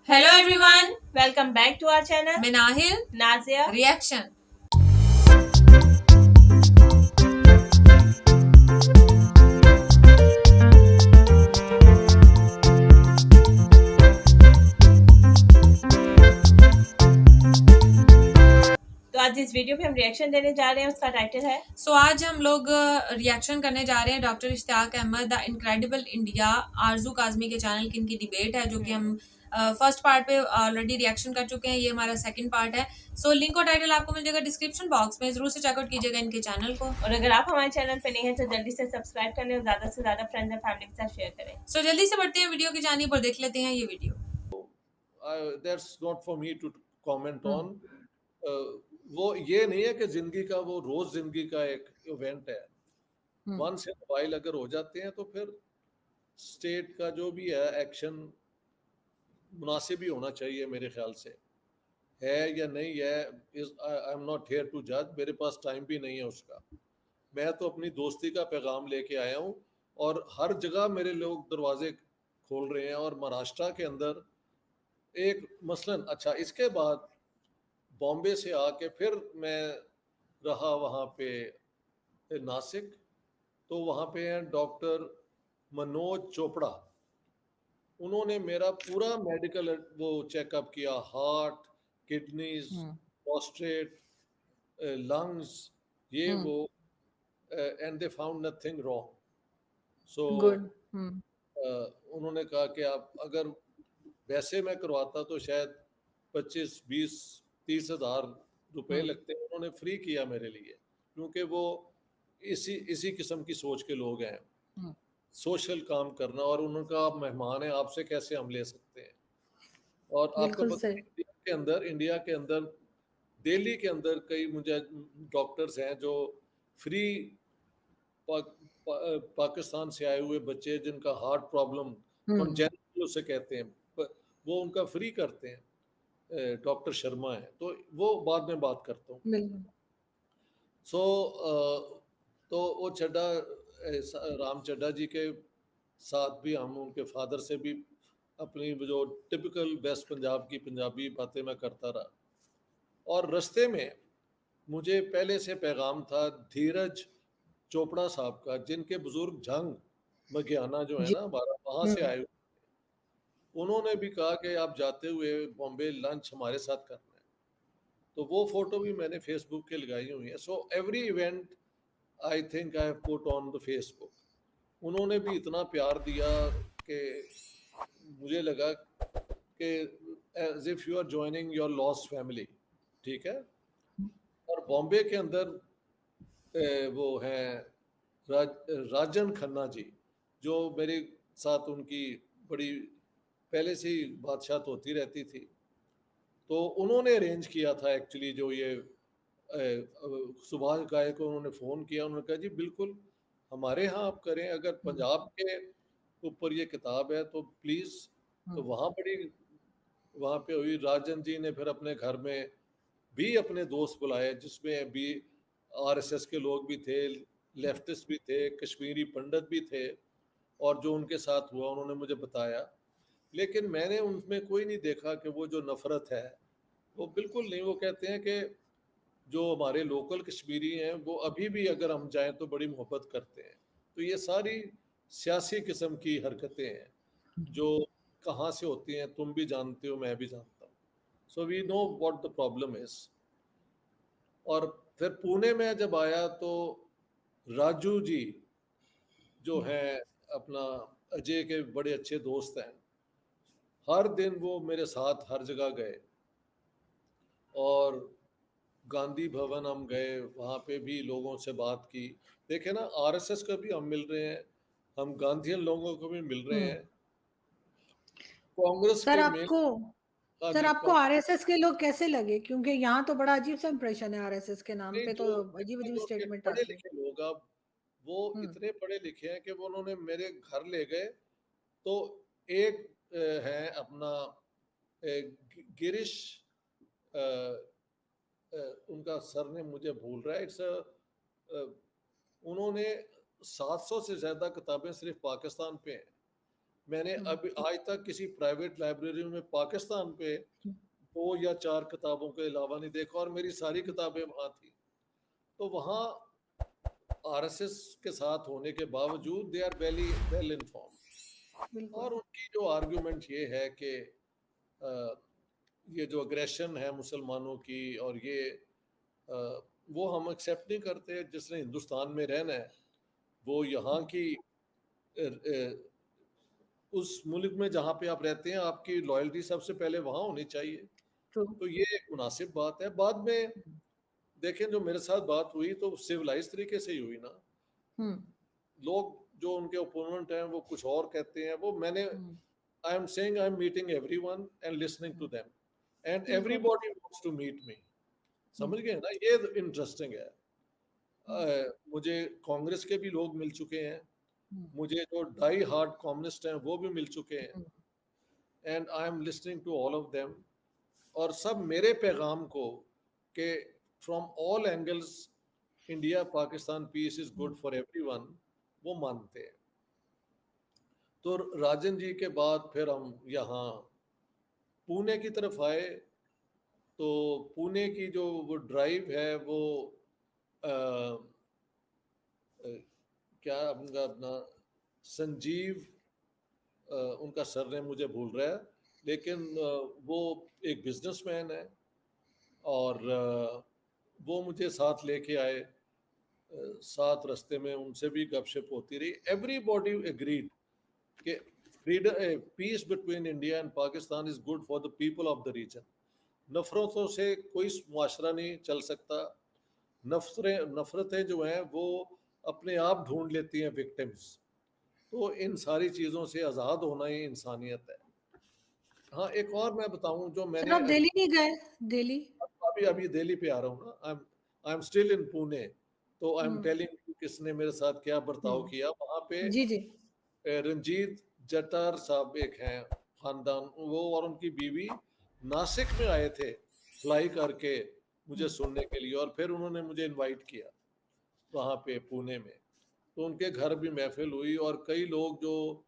Hello everyone, Welcome back to our channel. Minahil Nazia. Reaction. तो आज इस video पे हम रिएक्शन देने जा रहे हैं, उसका टाइटल है आज हम लोग रिएक्शन करने जा रहे हैं doctor Ishtiaq Ahmed the incredible India Arzoo Kazmi के चैनल की इनकी डिबेट है जो कि हम फर्स्ट पार्ट पे ऑलरेडी रिएक्शन कर चुके हैं। ये हमारा सेकंड पार्ट है। लिंक और टाइटल आपको मिल जाएगा डिस्क्रिप्शन बॉक्स में, जरूर से चेकआउट कीजिएगा इनके चैनल को। और अगर आप हमारे चैनल पे नहीं हैं तो जल्दी से सब्सक्राइब करें और ज्यादा से ज्यादा फ्रेंड्स एंड फैमिली के साथ शेयर करें। जल्दी से बढ़ते हैं वीडियो की जानिब और देख लेते हैं ये video. That's not for me to comment on. वो ये नहीं है कि जिंदगी का वो रोज जिंदगी का एक इवेंट है। वंस इन वाइल अगर हो जाते हैं तो फिर स्टेट का जो भी है एक्शन मुनासिब ही होना चाहिए मेरे ख्याल से। है या नहीं है, I am not here to जज, मेरे पास टाइम भी नहीं है उसका। मैं तो अपनी दोस्ती का पैगाम लेके आया हूँ और हर जगह मेरे लोग दरवाजे खोल रहे हैं। और महाराष्ट्र के अंदर एक मसलन, अच्छा इसके बाद बॉम्बे से आके फिर मैं रहा वहाँ पे नासिक, तो वहाँ पे हैं डॉक्टर मनोज चोपड़ा। उन्होंने मेरा पूरा मेडिकल वो चेकअप किया, हार्ट, किडनीज, प्रोस्टेट, लंग्स, ये वो, and they found nothing wrong. So good. उन्होंने कहा कि आप अगर वैसे मैं करवाता तो शायद 25, 20, 30 हज़ार रुपए लगते। उन्होंने फ्री किया मेरे लिए, क्योंकि वो इसी किस्म की सोच के लोग हैं, सोशल काम करना। और उनका आप मेहमान है, आपसे कैसे हम ले सकते हैं। और आपको पता है इंडिया के अंदर दिल्ली के अंदर कई मुझे डॉक्टर्स हैं जो फ्री पाकिस्तान से आए हुए बच्चे जिनका हार्ट प्रॉब्लम कॉन्जेनिटल उसे कहते हैं, वो उनका फ्री करते हैं। डॉक्टर शर्मा है, तो वो बाद में बात करता हूँ। सो तो वो चड्डा, राम चड्डा जी के साथ भी हम उनके फादर से भी अपनी जो टिपिकल वेस्ट पंजाब की पंजाबी बातें मैं करता रहा। और रास्ते में मुझे पहले से पैगाम था धीरज चोपड़ा साहब का, जिनके बुजुर्ग जंग मगियाना जो है ना हमारा, वहां से आए। उन्होंने भी कहा कि आप जाते हुए बॉम्बे लंच हमारे साथ करना है। तो वो फोटो भी मैंने फेसबुक के लगाई हुई है। So every event I think I have put on the Facebook. उन्होंने भी इतना प्यार दिया कि मुझे लगा कि as if you are joining your lost family, ठीक है। और बॉम्बे के अंदर वो हैं राजन खन्ना जी, जो मेरे साथ उनकी बड़ी पहले से ही बातचीत होती रहती थी। तो उन्होंने अरेंज किया था एक्चुअली, जो ये सुभाष गाय को उन्होंने फ़ोन किया। उन्होंने कहा जी बिल्कुल हमारे यहाँ आप करें, अगर पंजाब के ऊपर ये किताब है तो प्लीज़। तो वहाँ बड़ी वहाँ पे हुई। राजन जी ने फिर अपने घर में भी अपने दोस्त बुलाए, जिसमें भी आरएसएस के लोग भी थे, लेफ्टिस्ट भी थे, कश्मीरी पंडित भी थे। और जो उनके साथ हुआ उन्होंने मुझे बताया, लेकिन मैंने उनमें कोई नहीं देखा कि वो जो नफ़रत है, वो बिल्कुल नहीं। वो कहते हैं कि जो हमारे लोकल कश्मीरी हैं वो अभी भी अगर हम जाएं तो बड़ी मोहब्बत करते हैं। तो ये सारी सियासी किस्म की हरकतें हैं जो कहाँ से होती हैं, तुम भी जानते हो, मैं भी जानता हूँ। So we know what the problem is. और फिर पुणे में जब आया तो राजू जी जो हैं अपना अजय के बड़े अच्छे दोस्त हैं, हर दिन वो मेरे साथ हर जगह गए। और गांधी भवन हम गए, वहाँ पे भी लोगों से बात की। देखे ना, आरएसएस का भी हम मिल रहे हैं, हम गांधीयन लोगों को भी मिल रहे हैं, कांग्रेस सर के मेन। आपको हाँ सर जी, आपको आरएसएस के लोग कैसे लगे? क्योंकि यहाँ तो बड़ा अजीब सा इंप्रेशन है आरएसएस के नाम नहीं, पे, तो जो अजीब अजीब जो उनके स्टेटमेंट पढ़े आती है। लिखे लोग, अब वो इतने पढ़े लिखे हैं कि वो उन्होंने मेरे घर ले गए। तो एक है अपना गिरीश, अ, उनका सरनेम मुझे भूल रहा है। उन्होंने 700 से ज़्यादा किताबें सिर्फ पाकिस्तान पे हैं। मैंने अभी आज तक किसी प्राइवेट लाइब्रेरी में पाकिस्तान पे 2 या 4 किताबों के अलावा नहीं देखा, और मेरी सारी किताबें वहाँ थी। तो वहाँ आरएसएस के साथ होने के बावजूद दे आर वेल इन्फॉर्म्ड। बिल्कुल। और उनकी जो आर्गुमेंट ये है कि ये जो अग्रेशन है मुसलमानों की, और ये वो हम एक्सेप्ट नहीं करते। जिसने हिंदुस्तान में रहना है वो यहाँ की उस मुल्क में जहाँ पे आप रहते हैं आपकी लॉयल्टी सबसे पहले वहाँ होनी चाहिए। ट्रू। तो ये एक मुनासिब बात है। बाद में देखें जो मेरे साथ बात हुई तो सिविलाइज तरीके से ही हुई ना। लोग जो उनके ओपोनेंट हैं वो कुछ और कहते हैं। वो मैंने I am saying I am meeting everyone and listening to them and everybody wants to meet me. समझ गए ना, ये इंटरेस्टिंग है। मुझे कांग्रेस के भी लोग मिल चुके हैं, मुझे जो डाई हार्ड कम्युनिस्ट हैं वो भी मिल चुके हैं, and I am listening to all of them. और सब मेरे पैगाम को कि from all angles India Pakistan peace is good for everyone वो मानते हैं। तो राजन जी के बाद फिर हम यहाँ पुणे की तरफ आए। तो पुणे की जो वो ड्राइव है वो क्या उनका अपना संजीव उनका सरनेम मुझे भूल रहा है, लेकिन वो एक बिजनेसमैन है और वो मुझे साथ लेके आए। साथ रास्ते में उनसे भी गपशप होती रही। एवरीबॉडी एग्रीड कि freedom peace between India and Pakistan is good for the people of the region. नफरतों से कोई मुआशरा नहीं चल सकता। नफरतें जो हैं वो अपने आप ढूंढ लेती हैं विक्टिम्स। तो इन सारी चीज़ों से आज़ाद होना ही इंसानियत है। हाँ, एक और मैं बताऊं जो सर मैंने आप दिल्ली नहीं गए? दिल्ली? अभी दिल्ली पे आ रहा हूँ ना। I am still in Pune. तो आई एम टेलिंग किसने मेरे साथ क्या बर्ताव किया वहाँ पे। जी जी। रंजीत जट्टार साहब एक हैं खानदान, वो और उनकी बीवी नासिक में आए थे फ्लाई करके मुझे सुनने के लिए, और फिर उन्होंने मुझे इनवाइट किया वहाँ पे पुणे में। तो उनके घर भी महफिल हुई और कई लोग जो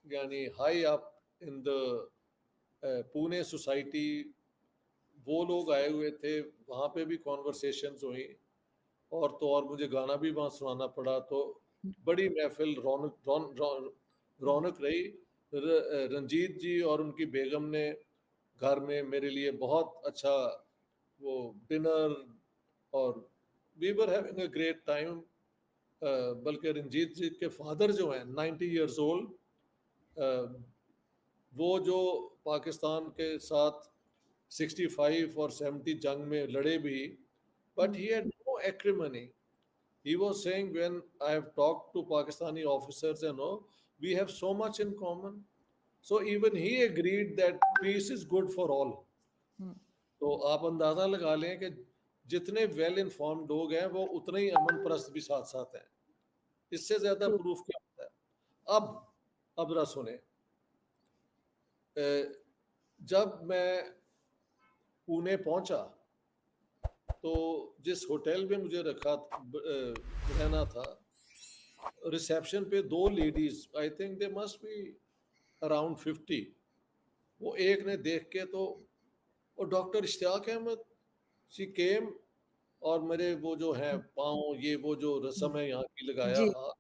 यानी high up in the Pune society वो लोग आए हुए थे। वहाँ पे भी कॉन्वर्सेशंस हुई, और तो और मुझे गाना भी वहाँ सुनाना पड़ा। तो बड़ी महफिल रौनक रही। रंजीत जी और उनकी बेगम ने घर में मेरे लिए बहुत अच्छा वो डिनर, और we were having a great time. बल्कि रंजीत जी के फादर जो हैं 90 इयर्स ओल्ड, वो जो पाकिस्तान के साथ 65 और 70 जंग में लड़े भी, but he had no acrimony. He was saying, when I have talked to Pakistani officers and all, we have so much in common. So even he agreed that peace is good for all. तो आप अंदाजा लगा लें कि जितने well informed लोग हैं वो उतने ही अमन परस्त भी साथ साथ हैं। इससे ज्यादा प्रूफ क्या होता है। अब जरा सुने। जब मैं पुणे पहुंचा तो जिस होटल में मुझे रहना था, रिसेप्शन पे 2 ladies, I think they must be around 50, वो एक ने देख के तो, और doctor Ishtiaq Ahmed, she came, और मेरे वो जो है पाँव, ये वो जो रस्म है यहाँ की लगाया हाथ,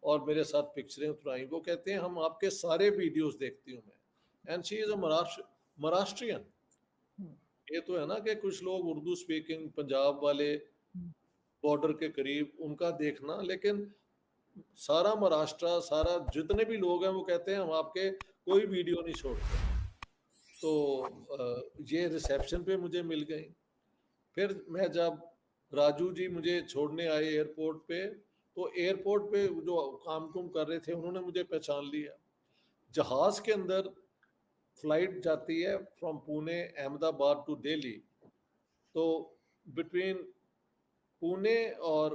और मेरे साथ पिक्चरें उतराई। वो कहते हैं हम आपके सारे वीडियोस देखती हूँ मैं, and she is a Maharashtrian. ये तो है ना कि कुछ लोग उर्दू स्पीकिंग पंजाब वाले बॉर्डर के करीब उनका देखना, लेकिन सारा महाराष्ट्र, सारा जितने भी लोग हैं वो कहते हैं हम आपके कोई वीडियो नहीं छोड़ते। तो ये रिसेप्शन पे मुझे मिल गई। फिर मैं जब राजू जी मुझे छोड़ने आए एयरपोर्ट पे, तो एयरपोर्ट पे जो काम कुम कर रहे थे उन्होंने मुझे पहचान लिया। जहाज के अंदर फ्लाइट जाती है फ्रॉम पुणे अहमदाबाद टू दिल्ली, तो बिटवीन पुणे और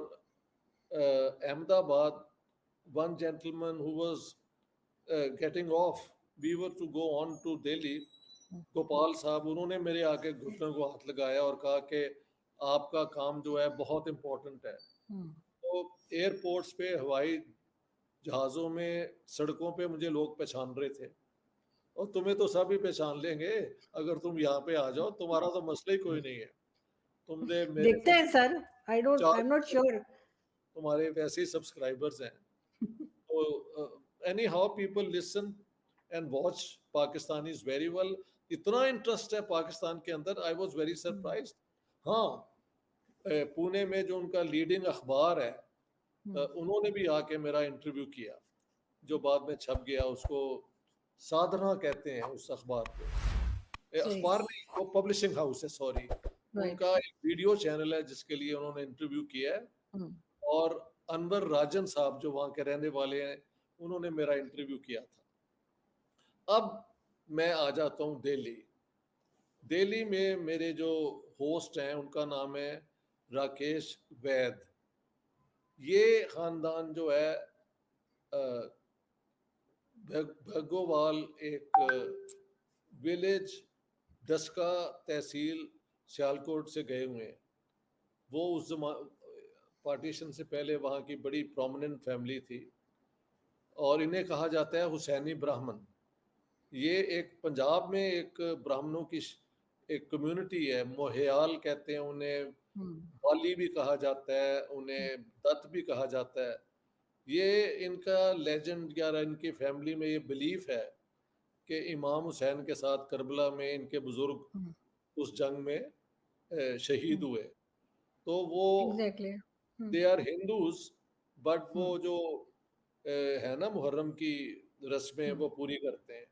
Ahmedabad, one gentleman who was getting off, we were to go on to Delhi, Gopal sahab, उन्होंने मेरे आके घुटनों को हाथ लगाया और कहा कि आपका काम जो है बहुत इम्पोर्टेंट है। तो एयरपोर्ट्स पे हवाई जहाज़ों में, सड़कों पे मुझे लोग पहचान रहे थे, और तुम्हें तो सब ही पहचान लेंगे, अगर तुम यहाँ पे आ जाओ, तुम्हारा तो मसला ही कोई नहीं है, तुमने मेरे देखते हैं सर, आई चार एम नॉट श्योर। तुम्हारे वैसे ही सब्सक्राइबर्स हैं। तो any how people listen and watch Pakistanis very well. इतना इंटरेस्ट है पाकिस्तान के अंदर, आई वॉज वेरी सरप्राइज। हाँ, पुणे में जो उनका लीडिंग अखबार है, उन्होंने भी आके मेरा इंटरव्यू किया, जो बाद में छप गया। उसको साधना कहते हैं उस अखबार को। सही, अखबार नहीं, वो पब्लिशिंग हाउस है, सॉरी। राइट। उनका एक वीडियो चैनल है जिसके लिए उन्होंने इंटरव्यू किया है, हम्म, और अनवर राजन साहब जो वहाँ के रहने वाले हैं, उन्होंने मेरा इंटरव्यू किया था। अब मैं आ जाता हूँ दिल्ली। दिल्ली में मेरे जो होस्ट हैं उनका नाम है राकेश वैद। ये खानदान जो है भगोवाल, एक विलेज दसका तहसील सियालकोट से गए हुए हैं। वो उस पार्टीशन से पहले वहाँ की बड़ी प्रोमिनेंट फैमिली थी, और इन्हें कहा जाता है हुसैनी ब्राह्मण। ये एक पंजाब में एक ब्राह्मणों की एक कम्युनिटी है, मोहयाल कहते हैं उन्हें, वाली भी कहा जाता है उन्हें, दत्त भी कहा जाता है। ये इनका लेजेंड या इनकी फैमिली में ये बिलीफ है कि इमाम हुसैन के साथ करबला में इनके बुजुर्ग उस जंग में शहीद हुए। तो वो exactly. They are Hindus, but वो जो है ना मुहर्रम की रस्में वो पूरी करते हैं।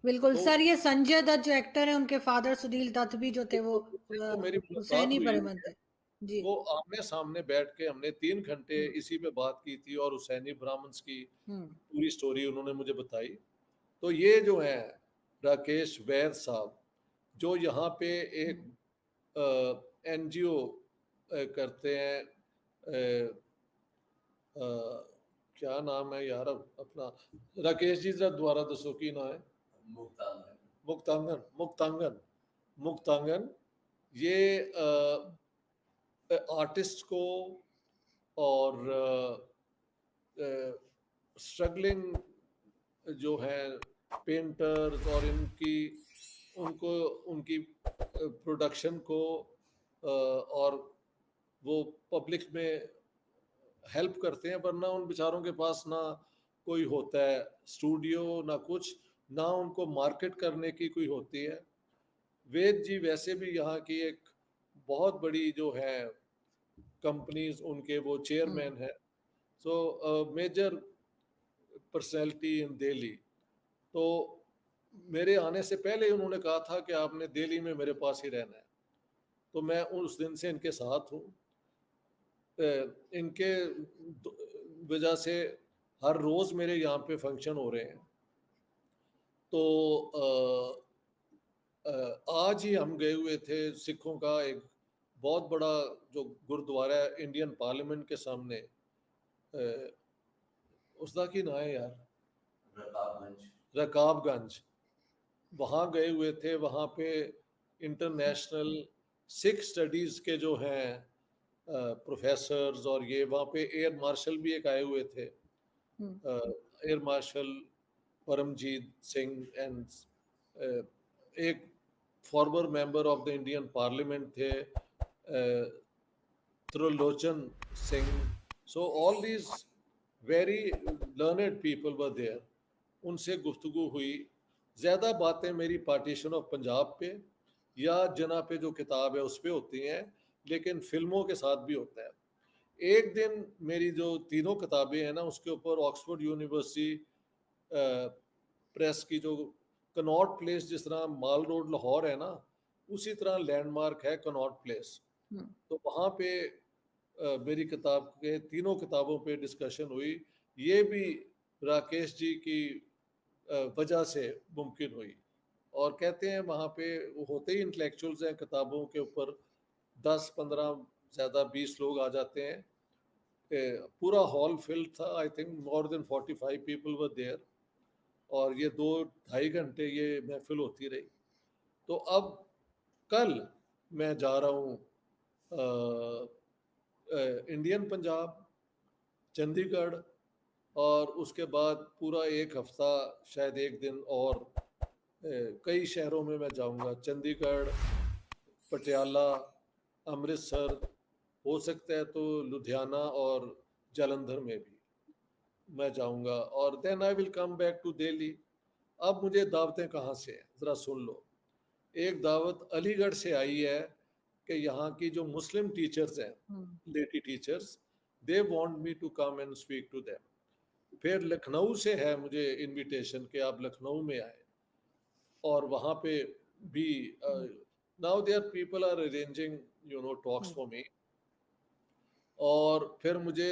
बिल्कुल तो सर, ये संजय दत्त जो एक्टर है, उनके फादर सुनील दत्त भी जो थे वो उनसे तो मेरी मुलाकात हुसैनी हुई हुई बरेमन है। थे। जी। वो आमने सामने बैठ के हमने 3 घंटे इसी पे बात की थी, और हुसैनी ब्राह्मण्स की हम्म, पूरी स्टोरी उन्होंने मुझे बताई। तो ये जो है राकेश वैद साहब, जो यहाँ पे एक एनजीओ करते हैं, अ, क्या नाम है यार अपना, राकेश जी जरा दोबारा दसो की ना है। मुक्तांगन। मुक्तांगन, मुक्तांगन, मुक्तांगन। ये आर्टिस्ट को और स्ट्रगलिंग जो है पेंटर्स और इनकी उनको उनकी प्रोडक्शन को और वो पब्लिक में हेल्प करते हैं, वरना उन बेचारों के पास ना कोई होता है स्टूडियो, ना कुछ, ना उनको मार्केट करने की कोई होती है। वेद जी वैसे भी यहाँ की एक बहुत बड़ी जो है कंपनीज, उनके वो चेयरमैन है, so major personality in Delhi. तो मेरे आने से पहले ही उन्होंने कहा था कि आपने दिल्ली में मेरे पास ही रहना है। तो मैं उस दिन से इनके साथ हूँ। इनके वजह से हर रोज़ मेरे यहाँ पे फंक्शन हो रहे हैं। तो आज ही हम गए हुए थे, सिखों का एक बहुत बड़ा जो गुरुद्वारा है इंडियन पार्लियामेंट के सामने, उसका की ना है यार, रकाबगंज, रकाबगंज। वहाँ गए हुए थे। वहाँ पे इंटरनेशनल सिख स्टडीज़ के जो हैं प्रोफेसर्स, और ये वहाँ पे एयर मार्शल भी एक आए हुए थे, air marshal Paramjit Singh, and एक former member of the Indian parliament थे Trilochan Singh. So all these very learned people were there. उनसे गुफ्तगू हुई। ज़्यादा बातें मेरी पार्टीशन ऑफ पंजाब पे या जना पे जो किताब है उस पर होती हैं, लेकिन फिल्मों के साथ भी होता है। एक दिन मेरी जो तीनों किताबें हैं ना, उसके ऊपर ऑक्सफोर्ड यूनिवर्सिटी प्रेस की जो कनॉट प्लेस, जिस तरह माल रोड लाहौर है ना, उसी तरह लैंडमार्क है कनॉट प्लेस। तो वहाँ पे मेरी किताब के तीनों किताबों पे डिस्कशन हुई। ये भी राकेश जी की वजह से मुमकिन हुई। और कहते हैं वहाँ पे वो होते ही इंटेलेक्चुअल्स हैं, किताबों के ऊपर 10-15 ज़्यादा 20 लोग आ जाते हैं। पूरा हॉल फिल्ड था। I think more than 45 people were there, और ये 2-2.5 घंटे ये महफिल होती रही। तो अब कल मैं जा रहा हूँ इंडियन पंजाब, चंडीगढ़, और उसके बाद पूरा एक हफ्ता, शायद एक दिन और कई शहरों में मैं जाऊंगा, चंडीगढ़, पटियाला, अमृतसर, हो सकता है तो लुधियाना और जालंधर में भी मैं जाऊंगा, और then I will come back to Delhi. अब मुझे दावतें कहाँ से हैं, ज़रा सुन लो। एक दावत अलीगढ़ से आई है कि यहाँ की जो मुस्लिम टीचर्स हैं, lady teachers, they want me to come and speak to them. फिर लखनऊ से है मुझे इनविटेशन कि आप लखनऊ में आए, और वहाँ पे भी now there people are arranging talks for me. और फिर मुझे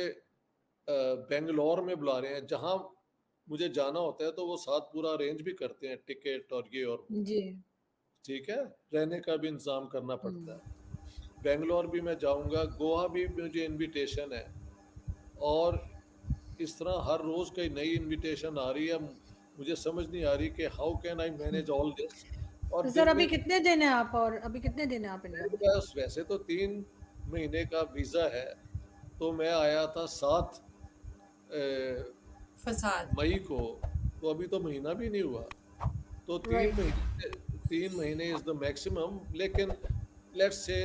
बेंगलोर में बुला रहे हैं, जहाँ मुझे जाना होता है तो वो साथ पूरा अरेंज भी करते हैं, टिकट और ये और जी। ठीक है, रहने का भी इंतजाम करना पड़ता है। बेंगलोर भी मैं जाऊंगा, गोवा भी मुझे इनविटेशन है, और इस तरह हर रोज कई नई इनविटेशन आ रही है। मुझे समझ नहीं आ रही कि how can I manage all this. और तो सर अभी कितने दिन है आप, और अभी कितने दिन है आप इंडिया में? बस वैसे तो 3 महीने का वीजा है, तो मैं आया था 7 फसाद मई को, तो अभी तो महीना भी नहीं हुआ, तो 3 महीने इज द मैक्सिमम। लेकिन लेट्स से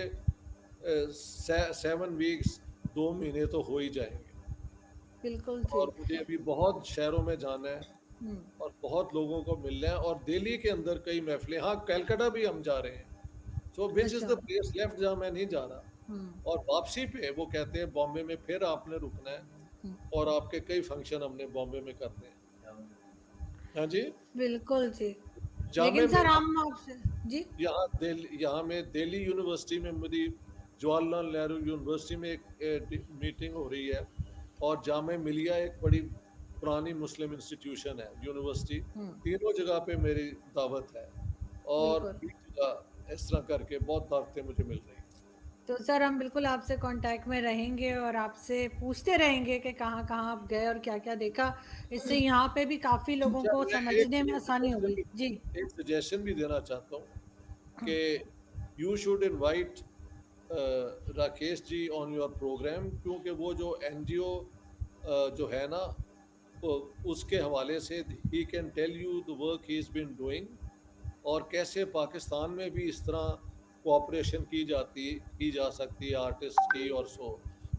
7 वीक्स, 2 महीने तो हो ही जाएंगे। बिल्कुल और ठीक। मुझे अभी बहुत शहरों में जाना है और बहुत लोगों को मिलना है, और दिल्ली के अंदर कई महफिलें, हाँ कलकत्ता भी हम जा रहे हैं। So which is the place left जहाँ मैं नहीं जा रहा। और वापसी पे वो कहते हैं बॉम्बे में फिर आपने रुकना है, और आपके कई फंक्शन हमने बॉम्बे में करने हैं। हाँ जी, बिल्कुल जी। जामे लेकिन सर में हम आपसे जी यहाँ में दिल्ली यूनिवर्सिटी में मेरी, जवाहरलाल नेहरू यूनिवर्सिटी में एक मीटिंग हो रही है, और जामे मिलिया एक बड़ी पुरानी मुस्लिम इंस्टीट्यूशन है, यूनिवर्सिटी, तीनों जगह पे मेरी दावत है, और बिल्कुल। एक जगह इस तरह करके बहुत दावतें मुझे मिल रही हैं। तो सर हम बिल्कुल आपसे कांटेक्ट में रहेंगे और आपसे पूछते रहेंगे कि कहाँ कहाँ आप गए और क्या क्या देखा। इससे यहाँ पे भी काफी लोगों अच्छा, को मैं समझने में आसानी होगी जी। एक सजेशन भी देना चाहता हूँ कि you should invite Rakesh ji on your programme, क्योंकि वो जो एनजीओ जो है ना, उसके हवाले से he can tell you the work he is been doing, और कैसे पाकिस्तान में भी इस तरह कोऑपरेशन की जा सकती है आर्टिस्ट की। और सो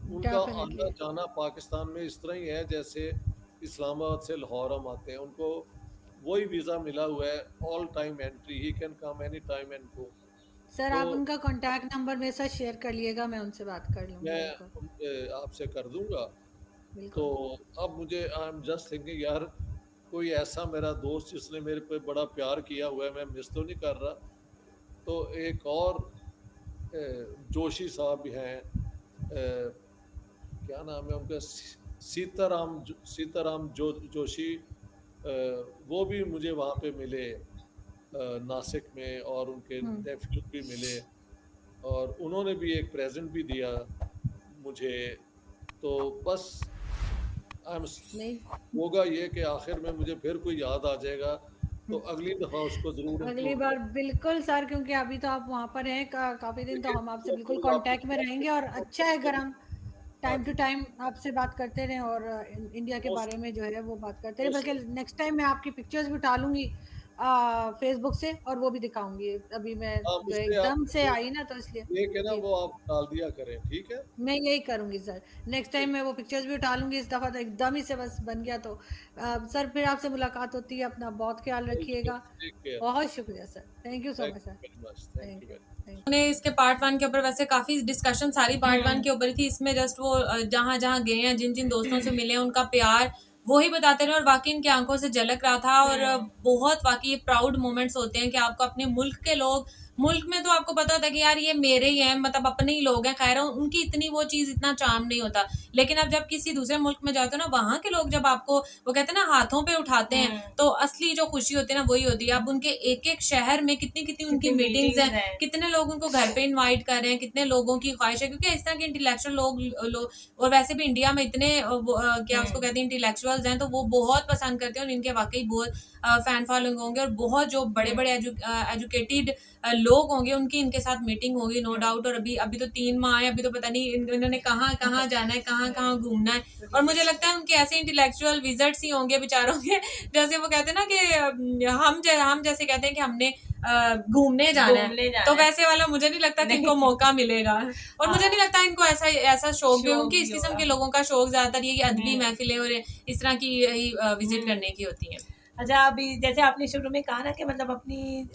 उनका आना डेफिनेटली जाना पाकिस्तान में इस तरह ही है जैसे इस्लामाबाद से लाहौर हम आते हैं, उनको वही वीज़ा मिला हुआ है, all time entry, he can come any time and go. Sir तो आप उनका कांटेक्ट नंबर मेरे साथ शेयर कर लिएगा, मैं उनसे बात कर लूँगी। मैं आपसे कर दूंगा। तो बिल्कुल अब मुझे आई एम जस्ट थिंकिंग, यार कोई ऐसा मेरा दोस्त जिसने मेरे पे बड़ा प्यार किया हुआ है, मैं मिस तो नहीं कर रहा। तो एक और जोशी साहब भी हैं, क्या नाम है उनका, सीताराम जोशी, वो भी मुझे वहाँ पे मिले नासिक में, और उनके नेफ्यू भी मिले, और उन्होंने भी एक प्रेजेंट भी दिया मुझे। तो बस नहीं, होगा ये कि आखिर में मुझे फिर कोई याद आ जाएगा, तो अगली दफ़ा उसको ज़रूर अगली इंक्लूड बार बिल्कुल सर, क्योंकि अभी तो आप वहाँ पर हैं काफी दिन, तो हम आपसे बिल्कुल कांटेक्ट में रहेंगे। और अच्छा है अगर हम टाइम टू टाइम आपसे बात करते रहें और इंडिया के बारे में जो है वो बात करते रहें। बल्कि नेक्स्ट टाइम मैं आपकी पिक्चर्स भी उठा लूंगी फेसबुक से, और वो भी दिखाऊंगी। अभी मैं आप जो उससे एकदम आप से आई ना, तो इसलिए ये कि ना जी वो आप डाल दिया करें, ठीक है। मैं यही करूंगी सर। नेक्स्ट टाइम मैं वो पिक्चर्स भी उठा लूंगी, इस दफा तो एकदम ही से बस बन गया। तो सर फिर आपसे मुलाकात होती है, अपना बहुत ख्याल रखिएगा। टेक केयर, बहुत शुक्रिया sir, thank you so thank much sir, you very much, thank thank you you very much. Thank ने इसके पार्ट 1 के ऊपर वैसे काफी डिस्कशन सारी पार्ट 1 के ऊपर थी। इसमें जस्ट वो जहाँ जहाँ गए हैं, जिन जिन दोस्तों से मिले हैं, उनका प्यार वो ही बताते रहे, और वाकई इनकी आंखों से झलक रहा था। और बहुत वाकई प्राउड मोमेंट्स होते हैं कि आपको अपने मुल्क के लोग, मुल्क में तो आपको पता होता है कि यार ये मेरे ही हैं, मतलब अपने ही लोग हैं, खैर उनकी इतनी वो चीज, इतना चार्म नहीं होता। लेकिन अब जब किसी दूसरे मुल्क में जाते हो ना, वहां के लोग जब आपको वो कहते हैं ना हाथों पे उठाते हैं, तो असली जो खुशी होती है ना वही होती है। अब उनके एक एक शहर में कितनी कितनी उनकी मीटिंग्स हैं, कितने लोग उनको घर पे इनवाइट कर रहे हैं, कितने लोगों की ख्वाहिश है, क्योंकि इस तरह के इंटेलेक्चुअल लोग और वैसे भी इंडिया में इतने क्या उसको कहते हैं इंटेलेक्चुअल्स हैं, तो वो बहुत पसंद करते हैं, और इनके वाकई बहुत फैन फॉलोइंग होंगे। और बहुत जो बड़े बड़े एजुकेटेड लोग होंगे उनकी इनके साथ मीटिंग होगी नो डाउट। और अभी तो 3 माह है, अभी तो पता नहीं इन्होंने कहाँ कहाँ जाना है, कहाँ कहाँ घूमना है। और मुझे लगता है उनके ऐसे इंटेलेक्चुअल विजिट्स ही होंगे बेचारों के, जैसे वो कहते हैं ना कि हम जैसे कहते हैं कि हमने घूमने जाना है, तो वैसे वाला मुझे नहीं लगता कि इनको मौका मिलेगा। और मुझे नहीं लगता इनको ऐसा शौक भी, क्योंकि इस किस्म के लोगों का शौक ज्यादातर ये कि अदबी महफिलें और इस तरह की विजिट करने की होती हैं। अच्छा, अभी जैसे आपने शुरू में कहा ना कि मतलब अपनी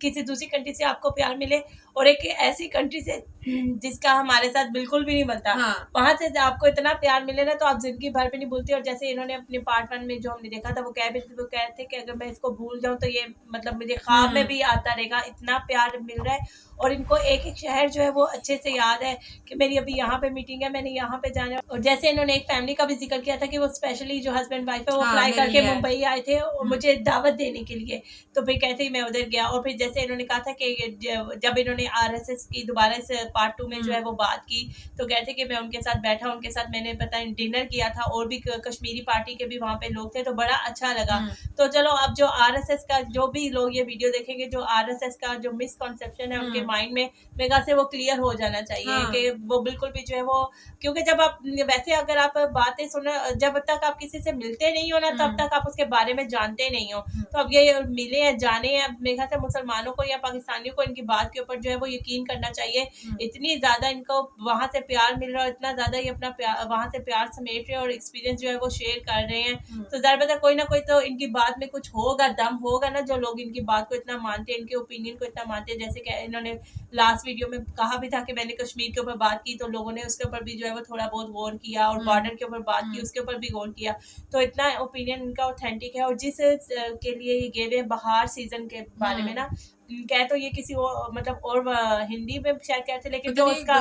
किसी दूसरी कंट्री से आपको प्यार मिले और एक ऐसी कंट्री से जिसका हमारे साथ बिल्कुल भी नहीं बनता, हाँ। वहां से आपको इतना प्यार मिले ना तो आप जिंदगी भर भी नहीं भूलती। और जैसे इन्होंने अपने पार्ट 1 में जो हमने देखा था वो कह रहे थे कि अगर मैं इसको भूल जाऊं तो ये मतलब मुझे ख्वाब में भी आता रहेगा, इतना प्यार मिल रहा है। और इनको एक एक शहर जो है वो अच्छे से याद है कि मेरी अभी यहाँ पे मीटिंग है, मैंने यहाँ पे जाना है। और जैसे इन्होंने एक फैमिली का भी जिक्र किया था कि वो स्पेशली जो हस्बैंड वाइफ है वो फ्लाई करके मुंबई आए थे और मुझे दावत देने के लिए, तो फिर कहते ही मैं उधर गया। और फिर जैसे इन्होंने कहा था कि जब इन्होंने RSS की दोबारा इस पार्ट 2 में जो है वो बात की, तो कहते कि मैं उनके साथ बैठा, उनके साथ मैंने पता डिनर किया था और भी कश्मीरी पार्टी के भी वहाँ पे लोग थे, तो बड़ा अच्छा लगा। तो चलो अब जो RSS का जो भी लोग ये वीडियो देखेंगे, जो RSS का जो मिसकॉन्सेप्शन है उनके माइंड में, मेरे ख्याल से वो क्लियर हो जाना चाहिए कि वो बिल्कुल भी जो है वो, क्योंकि जब आप वैसे अगर आप बातें सुनो, जब तक आप किसी से मिलते नहीं हो ना तब तक आप उसके बारे में जानते नहीं हो। तो अब ये मिले हैं, जाने हैं, मेरे ख्याल से मुसलमानों को या पाकिस्तानियों को इनकी बात के ऊपर जो है वो यकीन करना चाहिए। इतनी ज्यादा इनको वहां से प्यार मिल रहा है, इतना ज्यादा ये अपना वहां से प्यार समेट रहे हैं और एक्सपीरियंस जो है वो शेयर कर रहे हैं। तो ज़ाहिर बात है कोई ना कोई तो इनकी बात में कुछ होगा, दम होगा ना, जो लोग इनकी बात को इतना मानते हैं, इनके ओपिनियन को इतना मानते हैं। जैसे कि इन्होंने लास्ट वीडियो में कहा भी था कि मैंने कश्मीर के ऊपर बात की, तो लोगों ने उसके ऊपर भी जो है वो थोड़ा बहुत गौर किया, और बॉर्डर के ऊपर बात की उसके ऊपर भी गौर किया। तो इतना ओपिनियन इनका ऑथेंटिक है। और जिस के लिए ये गए हुए बहार सीजन के बारे में ना, कह तो ये किसी और मतलब और हिंदी में शायद कहते, लेकिन जो उसका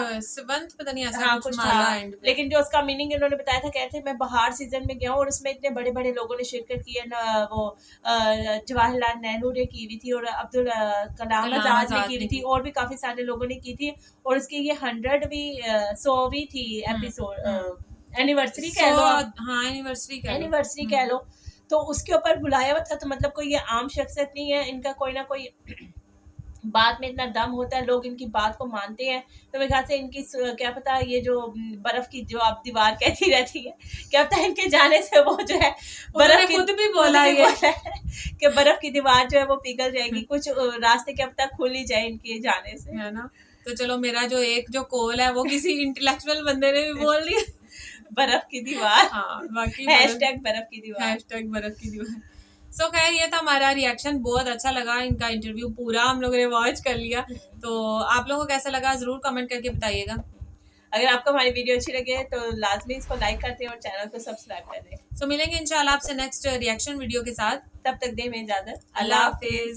पता नहीं ऐसा कुछ था, लेकिन जो उसका मीनिंग इन्होंने बताया था, कहते मैं बहार सीजन में गया हूँ और उसमें इतने बड़े बड़े लोगों ने शिरकत की है ना, वो जवाहरलाल नेहरू ने की हुई थी और अब्दुल कलाम आजाद ने की हुई थी और भी काफी सारे लोगों ने की थी। और उसकी ये 100वीं थी एपिसोड, एनिवर्सरी कह लो, हाँ एनिवर्सरी कह लो, तो उसके ऊपर बुलाया हुआ था। तो मतलब कोई ये आम शख्सियत नहीं है, इनका कोई ना कोई बात में इतना दम होता है, लोग इनकी बात को मानते हैं। तो मेरे ख्याल से इनकी क्या पता ये जो बर्फ की जो आप दीवार कहती रहती है, क्या पता इनके जाने से वो जो है बर्फ की खुद भी बोला है कि बर्फ की दीवार जो है वो पिघल जाएगी, कुछ रास्ते क्या पता खुल ही जाए इनके जाने से, है ना। तो चलो मेरा जो कॉल है वो किसी इंटेलेक्चुअल बंदे ने भी बोल दिया, बर्फ की दीवार, हाँ बाकी #बर्फ की दीवार, बर्फ की दीवार। सो खैर ये था हमारा रिएक्शन, बहुत अच्छा लगा, इनका इंटरव्यू पूरा हम लोगों ने वॉच कर लिया। तो आप लोगों को कैसा लगा जरूर कमेंट करके बताइएगा। अगर आपको हमारी वीडियो अच्छी लगे तो लाजमी इसको लाइक कर दें और चैनल को सब्सक्राइब कर दें। सो मिलेंगे इंशाल्लाह आपसे नेक्स्ट रिएक्शन वीडियो के साथ, तब तक दें में इजाजत, अल्लाह हाफिज।